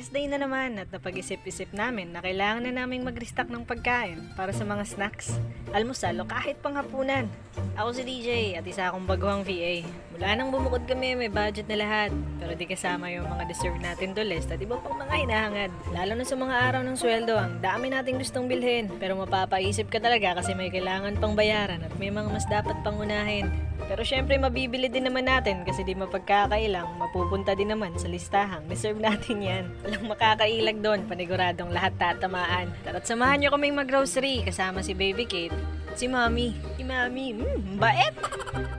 Rest day na naman at napag-isip-isip namin na kailangan na naming mag-restock ng pagkain para sa mga snacks, almusal o kahit panghapunan. Ako si DJ at isa akong baguhang VA. Mula nang bumukod kami may budget na lahat, pero di kasama yung mga deserve natin to list at iba pang mga hinahangad. Lalo na sa mga araw ng sweldo, ang dami nating gustong bilhin, pero mapapaisip ka talaga kasi may kailangan pang bayaran at may mga mas dapat pang unahin. Pero syempre mabibili din naman natin kasi di mapagkakailang, mapupunta din naman sa listahang deserve natin yan. Walang makakailag doon, paniguradong lahat tatamaan. Tara't samahan nyo kaming mag-grocery kasama si Baby Kate at si Mami. Si Mami, bait!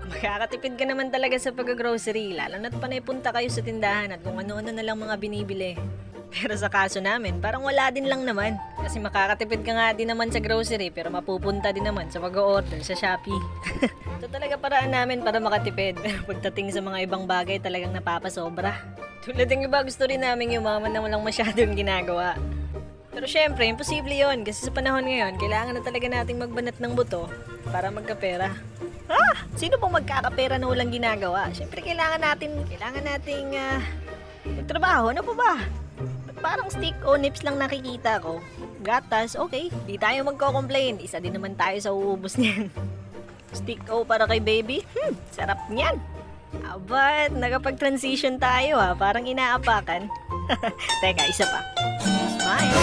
Makakatipid ka naman talaga sa pag-grocery, lalo na't panay punta kayo sa tindahan at kung ano-ano na lang mga binibili. Pero sa kaso namin, parang wala din lang naman. Kasi makakatipid ka nga din naman sa grocery pero mapupunta din naman sa mag-o-order sa Shopee. Ito talaga paraan namin para makatipid. Pero pagdating sa mga ibang bagay talagang napapasobra. Tulad ng iba gusto rin namin yumaman na walang masyadong ginagawa. Pero syempre, imposible yon kasi sa panahon ngayon, kailangan na talaga nating magbanat ng buto para magkapera. Sino pong magkakapera na walang ginagawa? Syempre kailangan nating magtrabaho. Ano pa ba? Parang stick o nips lang nakikita ko. Gatas, okay. Di tayo magko-complain. Isa din naman tayo sa uubos niyan. Stick o para kay baby? Sarap niyan. But, nakapag-transition tayo Parang inaapakan. Teka, isa pa. Smile.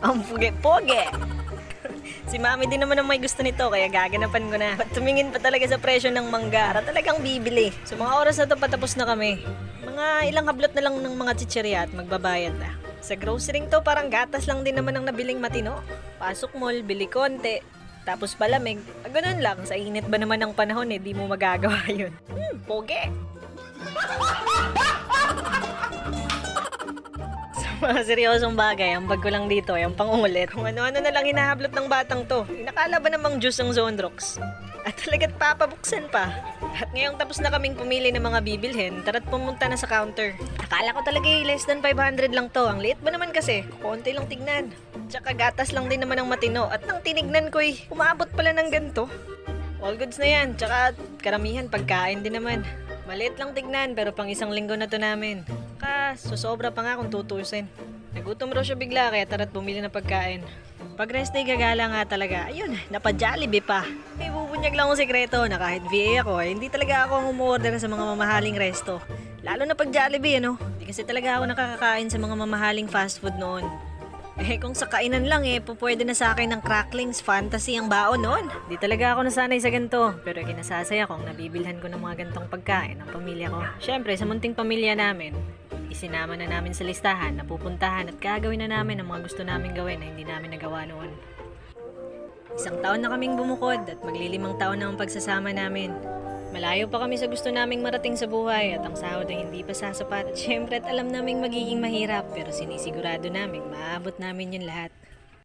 Ang puge-puge. Si Mami din naman ang may gusto nito kaya gaganapan ko na. At tumingin pa talaga sa presyo ng mangga at talagang bibili. Sa mga oras na to patapos na kami. Mga ilang hablot na lang ng mga chichirya at magbabayad na. Sa grocery to parang gatas lang din naman ang nabiling matino. Pasok mall, bili konti. Tapos palamig. Ganun lang, sa init ba naman ng panahon di mo magagawa yun. Poge! Mga seryosong bagay, ang bag ko lang dito, yung pangungulit. Kung ano-ano na lang hinahablot ng batang to. Nakala ba namang juice ang Zonrox? At talaga't papabuksan pa. At ngayong tapos na kaming pumili ng mga bibilhin, tara't pumunta na sa counter. Akala ko talaga less than 500 lang to. Ang liit ba naman kasi? Konti lang tignan. Tsaka gatas lang din naman ang matino. At nang tinignan ko umabot pala ng ganito. All goods na yan. Tsaka karamihan pagkain din naman. Maliit lang tignan pero pang isang linggo na to namin. Susobra pa nga kung tutusin. Nagutom raw siya bigla kaya tara't bumili ng pagkain. Pag rest day gagala nga talaga, ayun, napa-Jollibee pa. May bubunyag lang akong sekreto na kahit VA ako, hindi talaga ako ang umorder sa mga mamahaling resto. Lalo na pag Jollibee, Hindi kasi talaga ako nakakakain sa mga mamahaling fast food noon. Kung sa kainan lang pwede na sa akin ng cracklings, fantasy ang baon noon. Di talaga ako nasanay sa ganito, pero kinasasaya kong nabibilhan ko ng mga gantong pagkain ng pamilya ko. Syempre, sa munting pamilya namin, isinama na namin sa listahan na pupuntahan at gagawin na namin ang mga gusto namin gawin na hindi namin nagawa noon. 1 taon na kaming bumukod at maglilimang taon na ang pagsasama namin. Malayo pa kami sa gusto naming marating sa buhay at ang sahod ay hindi pa sasapat. At syempre alam naming magiging mahirap pero sinisigurado naming maabot namin yun lahat.